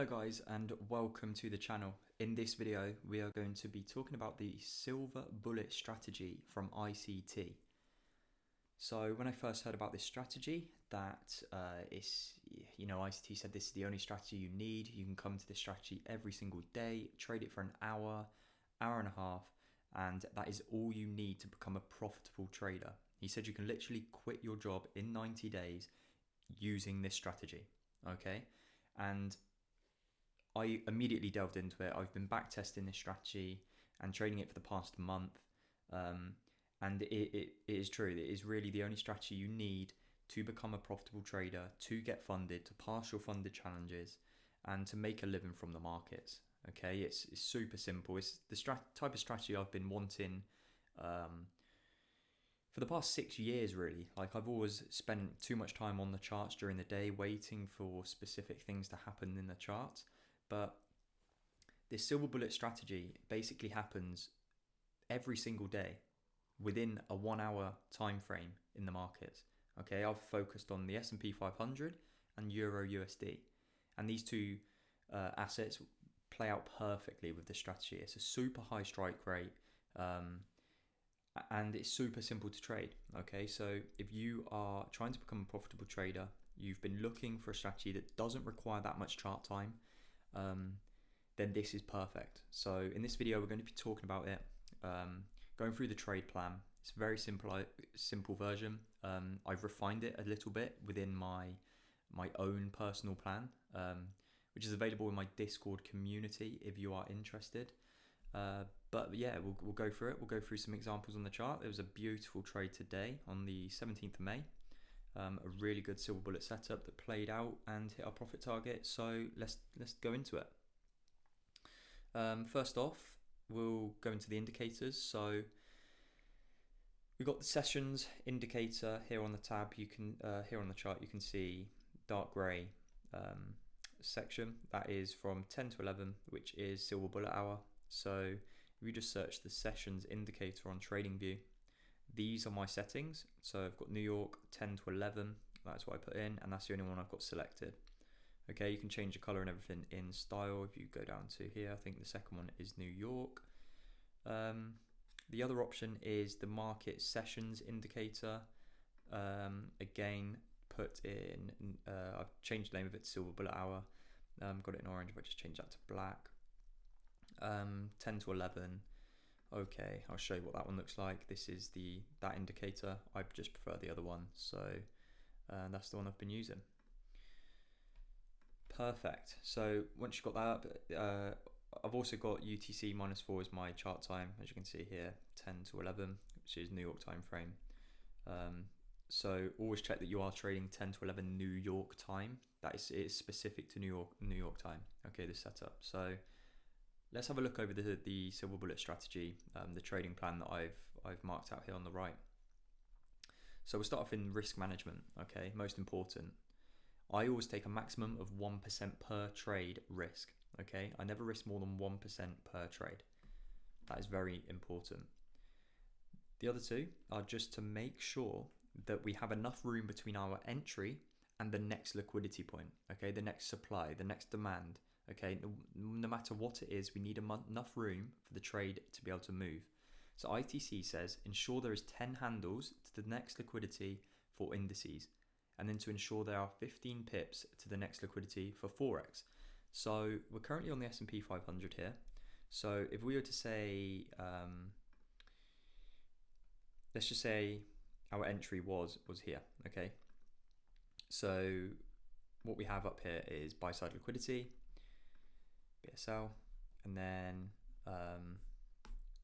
Hello guys and welcome to the channel. In this video we are going to be talking about the silver bullet strategy from ICT. So when I first heard about this strategy, ICT said this is the only strategy you need. You can come to this strategy every single day, trade it for an hour, hour and a half, and that is all you need to become a profitable trader. He said you can literally quit your job in 90 days using this strategy, okay? And I immediately delved into it. I've been backtesting this strategy and trading it for the past month. And it is true. It is really the only strategy you need to become a profitable trader, to get funded, to pass your funded challenges, and to make a living from the markets. Okay, it's super simple. It's the type of strategy I've been wanting for the past 6 years, really. Like, I've always spent too much time on the charts during the day, waiting for specific things to happen in the charts. But this silver bullet strategy basically happens every single day within a 1 hour time frame in the markets. Okay, I've focused on the S&P 500 and Euro USD, and these two assets play out perfectly with this strategy. It's a super high strike rate, and it's super simple to trade. Okay, so if you are trying to become a profitable trader, you've been looking for a strategy that doesn't require that much chart time, then this is perfect. So in this video, we're going to be talking about it, going through the trade plan. It's a very simple version. I've refined it a little bit within my own personal plan, which is available in my Discord community if you are interested. But yeah, we'll go through it. We'll go through some examples on the chart. There was a beautiful trade today on the 17th of May. A really good silver bullet setup that played out and hit our profit target. So let's go into it. First off, we'll go into the indicators. So we've got the sessions indicator here on the tab. You can here on the chart you can see dark grey section. That is from 10 to 11, which is silver bullet hour. So if you just search the sessions indicator on TradingView, these are my settings. So I've got New York 10 to 11, that's what I put in, and that's the only one I've got selected. Okay, you can change the color and everything in style. If you go down to here, I think the second one is New York. The other option is the market sessions indicator. Again, put in, I've changed the name of it to silver bullet hour. Got it in orange, but just change that to black. 10 to 11. Okay, I'll show you what that one looks like. This is that indicator. I just prefer the other one, so that's the one I've been using. Perfect. So once you've got that up, I've also got UTC -4 as my chart time, as you can see here, 10 to 11, which is New York time frame. So always check that you are trading 10 to 11 New York time. It is specific to New York time. Okay, this setup. So let's have a look over the silver bullet strategy, the trading plan that I've marked out here on the right. So we'll start off in risk management. Okay, most important. I always take a maximum of 1% per trade risk. Okay, I never risk more than 1% per trade. That is very important. The other two are just to make sure that we have enough room between our entry and the next liquidity point. Okay, the next supply, the next demand. Okay, no matter what it is, we need enough room for the trade to be able to move. So ITC says ensure there is 10 handles to the next liquidity for indices, and then to ensure there are 15 pips to the next liquidity for Forex. So we're currently on the S&P 500 here. So if we were to say, let's just say our entry was here, okay? So what we have up here is buy side liquidity, BSL, and then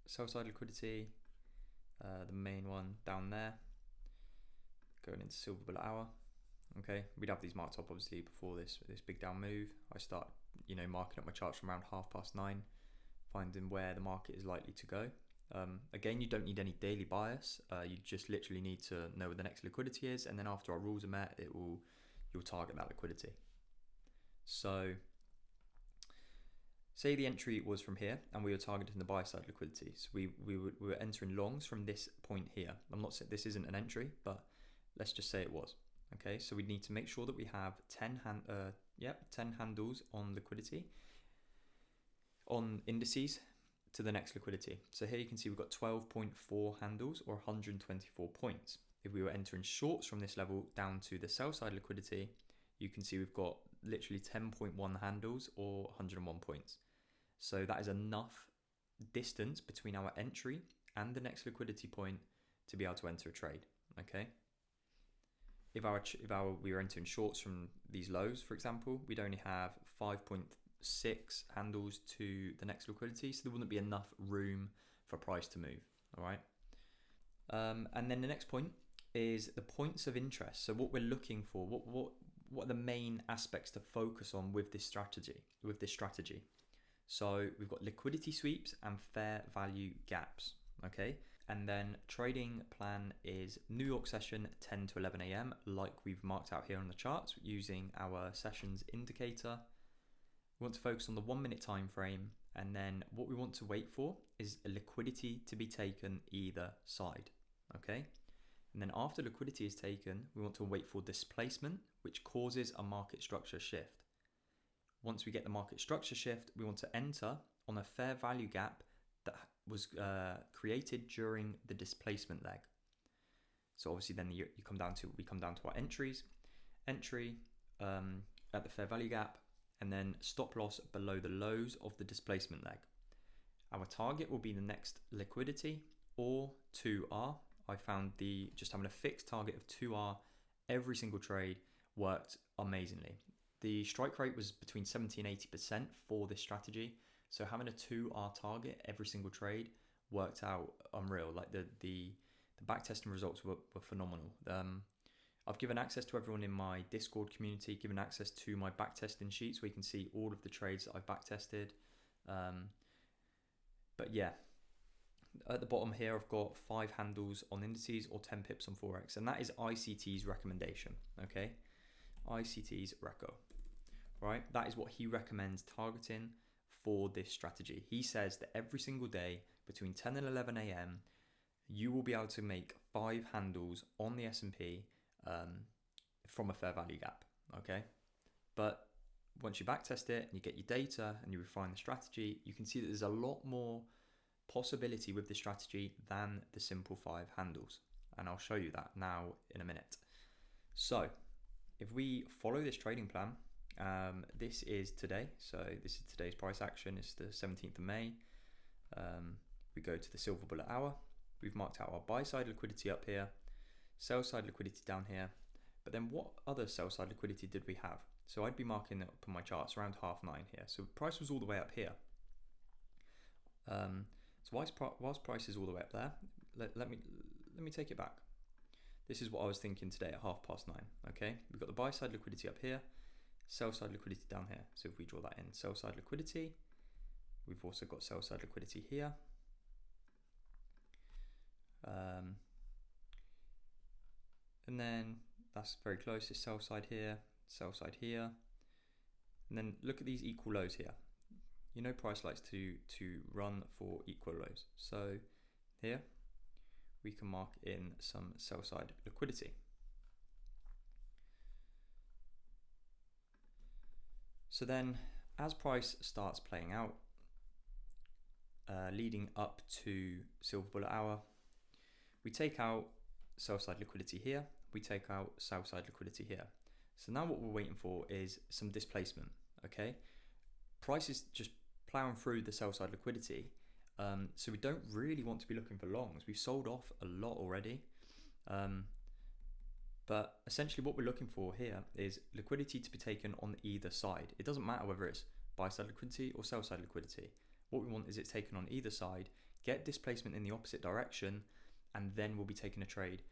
sell side liquidity, the main one down there, going into silver bullet hour. Okay, we'd have these marked up obviously before this big down move. I start, marking up my charts from around 9:30, finding where the market is likely to go. Again, you don't need any daily bias. You just literally need to know where the next liquidity is, and then after our rules are met, you'll target that liquidity. So say the entry was from here and we were targeting the buy side liquidity. So we were entering longs from this point here. I'm not saying this isn't an entry, but let's just say it was. Okay, so we need to make sure that we have Yep, 10 handles on liquidity, on indices to the next liquidity. So here you can see we've got 12.4 handles or 124 points. If we were entering shorts from this level down to the sell side liquidity, you can see we've got literally 10.1 handles or 101 points. So that is enough distance between our entry and the next liquidity point to be able to enter a trade. Okay. If we were entering shorts from these lows, for example, we'd only have 5.6 handles to the next liquidity, so there wouldn't be enough room for price to move. All right. And then the next point is the points of interest. So what we're looking for, what are the main aspects to focus on with this strategy? So we've got liquidity sweeps and fair value gaps. Okay. And then trading plan is New York session 10 to 11 a.m. like we've marked out here on the charts using our sessions indicator. We want to focus on the 1 minute time frame, and then what we want to wait for is a liquidity to be taken either side. Okay. And then after liquidity is taken, we want to wait for displacement, which causes a market structure shift. Once we get the market structure shift, we want to enter on a fair value gap that was created during the displacement leg. So obviously then we come down to our entries, entry at the fair value gap, and then stop loss below the lows of the displacement leg. Our target will be the next liquidity or 2R. I found just having a fixed target of 2R every single trade worked amazingly. The strike rate was between 70 and 80% for this strategy. So having a 2R target every single trade worked out unreal. Like the backtesting results were phenomenal. I've given access to everyone in my Discord community, given access to my backtesting sheets where you can see all of the trades that I've backtested. But yeah, at the bottom here, I've got 5 handles on indices or 10 pips on Forex. And that is ICT's recommendation, okay? ICT's reco, right? That is what he recommends targeting for this strategy. He says that every single day between 10 and 11 a.m. you will be able to make 5 handles on the S&P from a fair value gap, okay? But once you backtest it and you get your data and you refine the strategy, you can see that there's a lot more possibility with this strategy than the simple 5 handles, and I'll show you that now in a minute. So if we follow this trading plan, this is today, so this is today's price action. It's the 17th of May. We go to the silver bullet hour. We've marked out our buy side liquidity up here, sell side liquidity down here, but then what other sell side liquidity did we have? So I'd be marking it up on my charts around 9:30 here. So price was all the way up here. So whilst price is all the way up there, let me take it back. This is what I was thinking today at 9:30. Okay, we've got the buy side liquidity up here, sell side liquidity down here. So if we draw that in, sell side liquidity, we've also got sell side liquidity here. And then that's very close. It's sell side here, and then look at these equal lows here. You know, price likes to run for equal lows. So here we can mark in some sell side liquidity. So then as price starts playing out, leading up to silver bullet hour, we take out sell side liquidity here, we take out sell side liquidity here. So now what we're waiting for is some displacement, okay? Price is just plowing through the sell side liquidity, so we don't really want to be looking for longs. We've sold off a lot already, but essentially what we're looking for here is liquidity to be taken on either side. It doesn't matter whether it's buy side liquidity or sell side liquidity. What we want is it taken on either side, get displacement in the opposite direction, and then we'll be taking a trade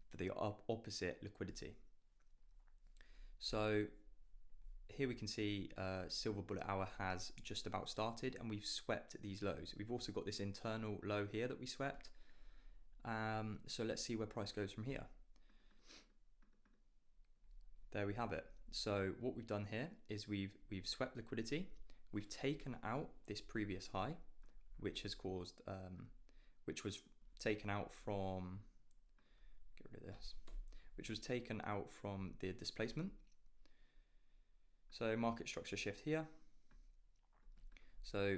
for the opposite liquidity. So here we can see silver bullet hour has just about started and we've swept these lows. We've also got this internal low here that we swept. So let's see where price goes from here. There we have it. So what we've done here is we've swept liquidity. We've taken out this previous high, which has caused, which was taken out from, get rid of this, which was taken out from the displacement. So market structure shift here. So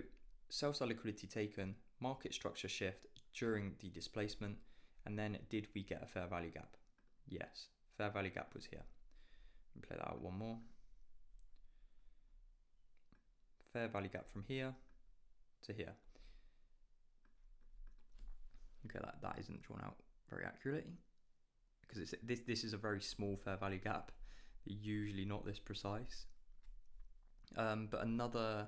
sell side liquidity taken, market structure shift during the displacement, and then did we get a fair value gap? Yes, fair value gap was here. Play that out one more. Fair value gap from here to here. Okay, that isn't drawn out very accurately because this is a very small fair value gap. They're usually not this precise. But another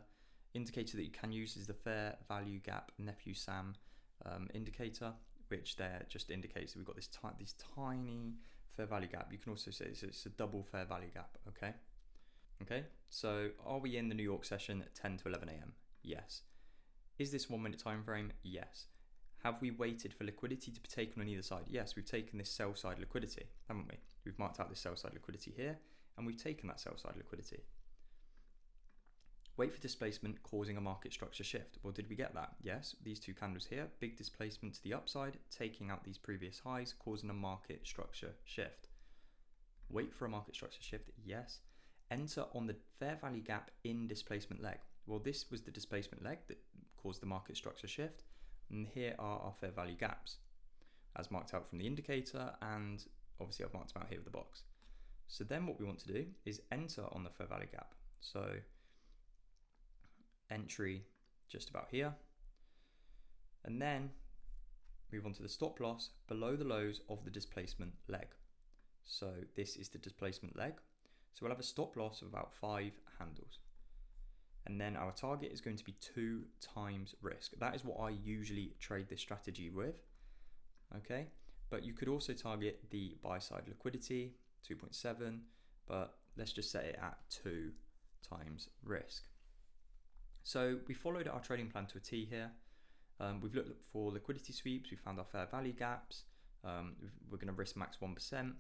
indicator that you can use is the fair value gap nephew Sam indicator, which there just indicates that we've got this tiny fair value gap. You can also say it's a double fair value gap. Okay, so are we in the New York session at 10 to 11 a.m? Yes. Is this 1 minute time frame? Yes. Have we waited for liquidity to be taken on either side? Yes, we've taken this sell side liquidity, haven't we? We've marked out this sell side liquidity here, and we've taken that sell side liquidity. Wait for displacement causing a market structure shift. Well, did we get that? Yes, these two candles here, big displacement to the upside, taking out these previous highs, causing a market structure shift. Wait for a market structure shift, yes. Enter on the fair value gap in displacement leg. Well, this was the displacement leg that caused the market structure shift. And here are our fair value gaps as marked out from the indicator, and obviously I've marked them out here with the box. So then what we want to do is enter on the fair value gap. So entry just about here, and then move on to the stop loss below the lows of the displacement leg. So this is the displacement leg. So we'll have a stop loss of about 5 handles. And then our target is going to be 2 times risk. That is what I usually trade this strategy with. Okay, but you could also target the buy side liquidity, 2.7, but let's just set it at 2 times risk. So we followed our trading plan to a T here. We've looked for liquidity sweeps, we found our fair value gaps, we're going to risk max 1%,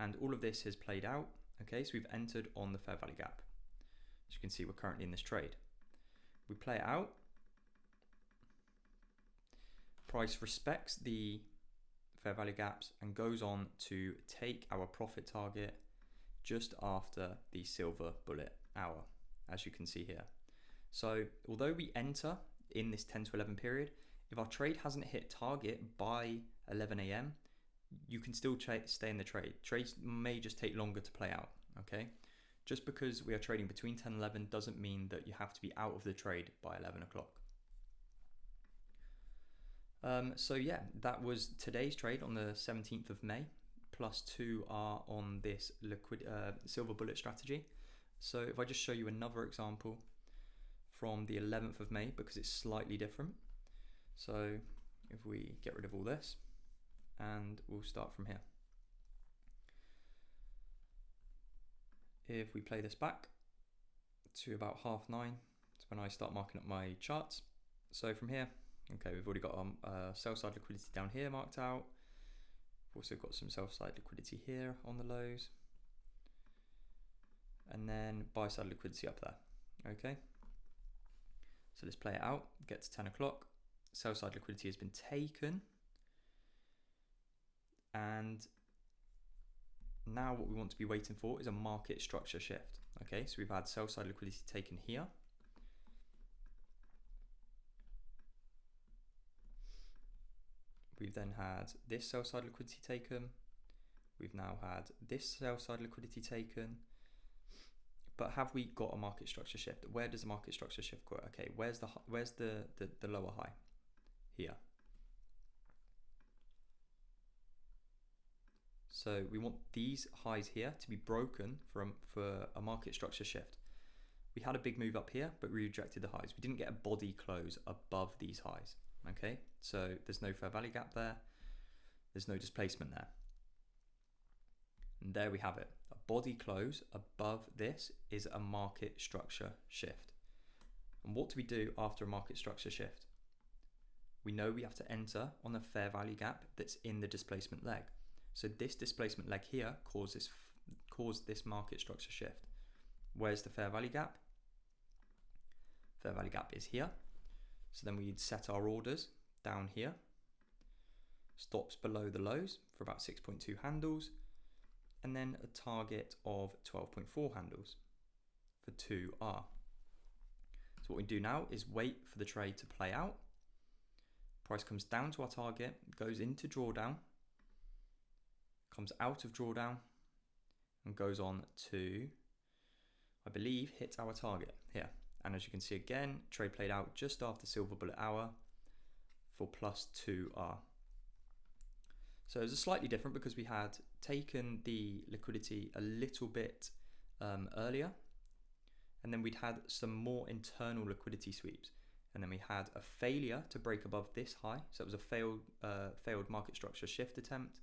and all of this has played out. Okay, so we've entered on the fair value gap. As you can see, we're currently in this trade. We play it out. Price respects the fair value gaps and goes on to take our profit target just after the silver bullet hour, as you can see here. So although we enter in this 10 to 11 period, if our trade hasn't hit target by 11 a.m, you can still stay in the trade. Trades may just take longer to play out, okay? Just because we are trading between 10 and 11 doesn't mean that you have to be out of the trade by 11 o'clock. So yeah, that was today's trade on the 17th of May. Plus 2 are on this silver bullet strategy. So if I just show you another example from the 11th of May, because it's slightly different. So if we get rid of all this, and we'll start from here. If we play this back to about 9:30, it's when I start marking up my charts. So from here, okay, we've already got sell side liquidity down here marked out. We've also got some sell side liquidity here on the lows, and then buy side liquidity up there. Okay, so let's play it out. Get to 10 o'clock. Sell side liquidity has been taken, and now what we want to be waiting for is a market structure shift. Okay, so we've had sell side liquidity taken here. We've then had this sell side liquidity taken. We've now had this sell side liquidity taken. But have we got a market structure shift? Where does the market structure shift go? Okay, where's the lower high? Here. So we want these highs here to be broken for a market structure shift. We had a big move up here, but we rejected the highs. We didn't get a body close above these highs. Okay, so there's no fair value gap there. There's no displacement there. And there we have it. A body close above this is a market structure shift. And what do we do after a market structure shift? We know we have to enter on the fair value gap that's in the displacement leg. So this displacement leg here caused this market structure shift. Where's the fair value gap? Fair value gap is here. So then we'd set our orders down here. Stops below the lows for about 6.2 handles. And then a target of 12.4 handles. for 2R. So what we do now is wait for the trade to play out. Price comes down to our target, goes into drawdown, comes out of drawdown, and goes on to, I believe, hit our target here. And as you can see again, trade played out just after silver bullet hour for plus 2R. So it was slightly different because we had taken the liquidity a little bit earlier, and then we'd had some more internal liquidity sweeps, and then we had a failure to break above this high. So it was a failed market structure shift attempt.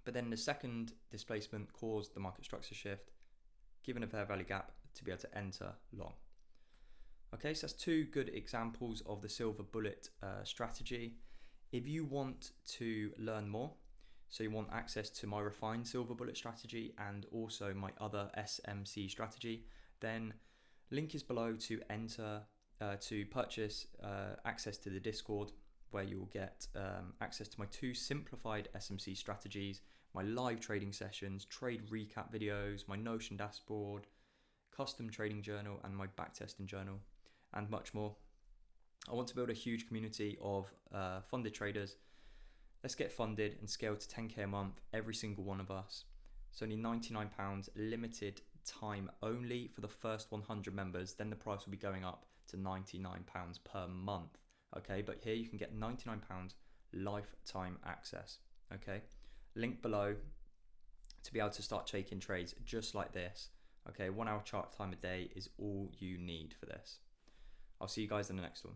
But then the second displacement caused the market structure shift, given a fair value gap to be able to enter long. Okay, so that's two good examples of the silver bullet strategy. If you want to learn more, so you want access to my refined silver bullet strategy and also my other SMC strategy, then link is below to enter to purchase access to the Discord, where you will get access to my two simplified SMC strategies, my live trading sessions, trade recap videos, my Notion dashboard, custom trading journal, and my backtesting journal, and much more. I want to build a huge community of funded traders. Let's get funded and scale to 10k a month, every single one of us. It's only £99, limited time only for the first 100 members. Then the price will be going up to £99 per month. Okay, but here you can get £99 lifetime access. Okay, link below to be able to start taking trades just like this. Okay, 1 hour chart time a day is all you need for this. I'll see you guys in the next one.